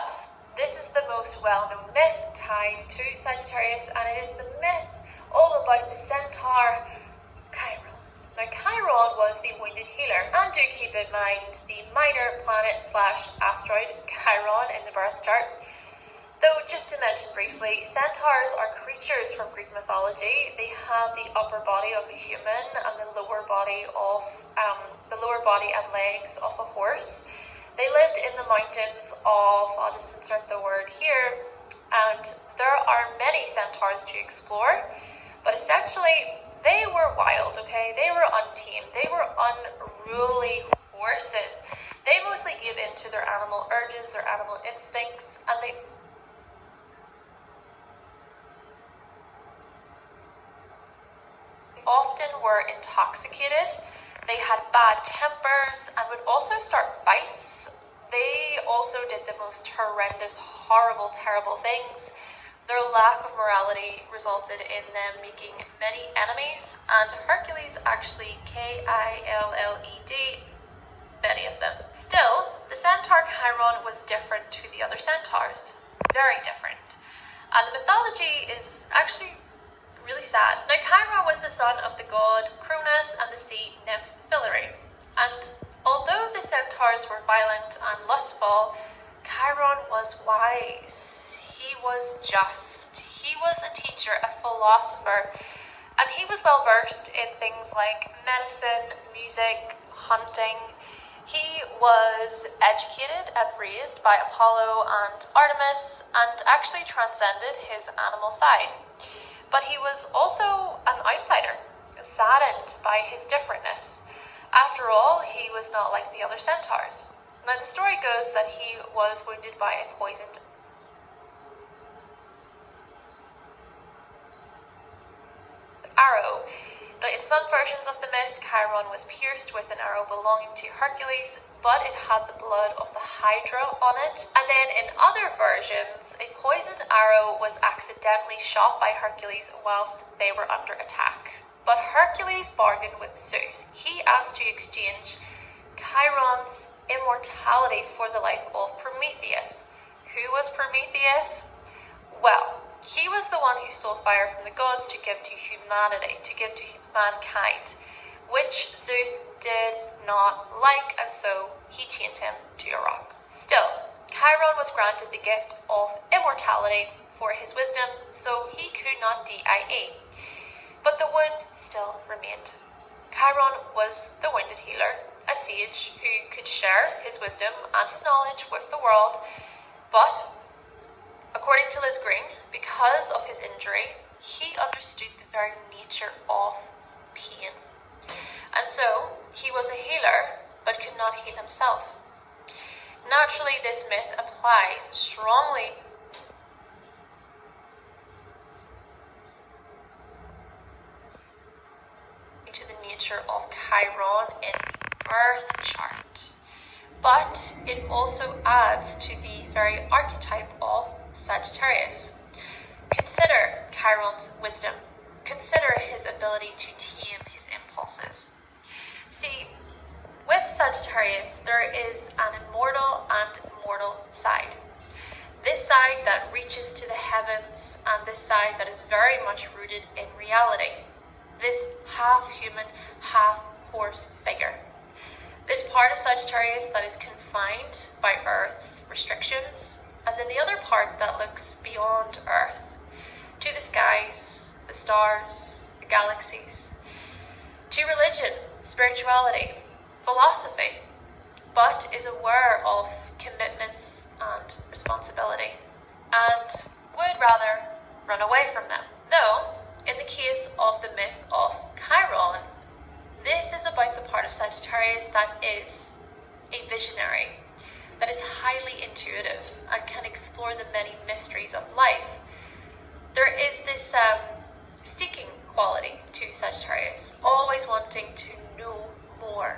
perhaps this is the most well-known myth tied to Sagittarius, and it is the myth all about the centaur Chiron. Now, Chiron was the wounded healer, and do keep in mind the minor planet / asteroid Chiron in the birth chart. Though, just to mention briefly, centaurs are creatures from Greek mythology. They have the upper body of a human and the lower body and legs of a horse. They lived in the mountains of, I'll just insert the word here, and there are many centaurs to explore, but essentially they were wild, okay? They were untamed. They were unruly horses. They mostly gave in to their animal urges, their animal instincts, and they often were intoxicated. They had bad tempers and would also start fights. They also did the most horrendous, horrible, terrible things. Their lack of morality resulted in them making many enemies, and Hercules actually killed many of them. Still, the centaur Chiron was different to the other centaurs. Very different. And the mythology is actually really sad. Now, Chiron was the son of the god Cronus and the sea nymph Philae. And although the centaurs were violent and lustful, Chiron was wise. He was just. He was a teacher, a philosopher, and he was well versed in things like medicine, music, hunting. He was educated and raised by Apollo and Artemis, and actually transcended his animal side. But he was also an outsider, saddened by his differentness. After all, he was not like the other centaurs. Now, the story goes that he was wounded by a poisoned arrow. Now, in some versions of the myth, Chiron was pierced with an arrow belonging to Hercules, but it had the blood of the Hydra on it. And then in other versions, a poisoned arrow was accidentally shot by Hercules whilst they were under attack. But Hercules bargained with Zeus. He asked to exchange Chiron's immortality for the life of Prometheus. Who was Prometheus? Well, he was the one who stole fire from the gods to give to humanity, to give to mankind, which Zeus did not like, and so he chained him to a rock. Still, Chiron was granted the gift of immortality for his wisdom, so he could not die. But the wound still remained. Chiron was the wounded healer, a sage who could share his wisdom and his knowledge with the world, but according to Liz Green, because of his injury, he understood the very nature of pain. And so, he was a healer, but could not heal himself. Naturally, this myth applies strongly to the nature of Chiron in the birth chart. But it also adds to the very archetype of Sagittarius. Consider Chiron's wisdom. Consider his ability to tame his impulses. See, with Sagittarius, there is an immortal and mortal side. This side that reaches to the heavens, and this side that is very much rooted in reality. This half-human, half-horse figure. This part of Sagittarius that is confined by Earth's restrictions, and then the other part that looks beyond Earth, to the skies, the stars, the galaxies, to religion, spirituality, philosophy, but is aware of commitments and responsibility, and would rather run away from them. Though, in the case of the myth of Chiron, this is about the part of Sagittarius that is a visionary, that is highly intuitive and can explore the many mysteries of life. There is this seeking quality to Sagittarius, always wanting to know more.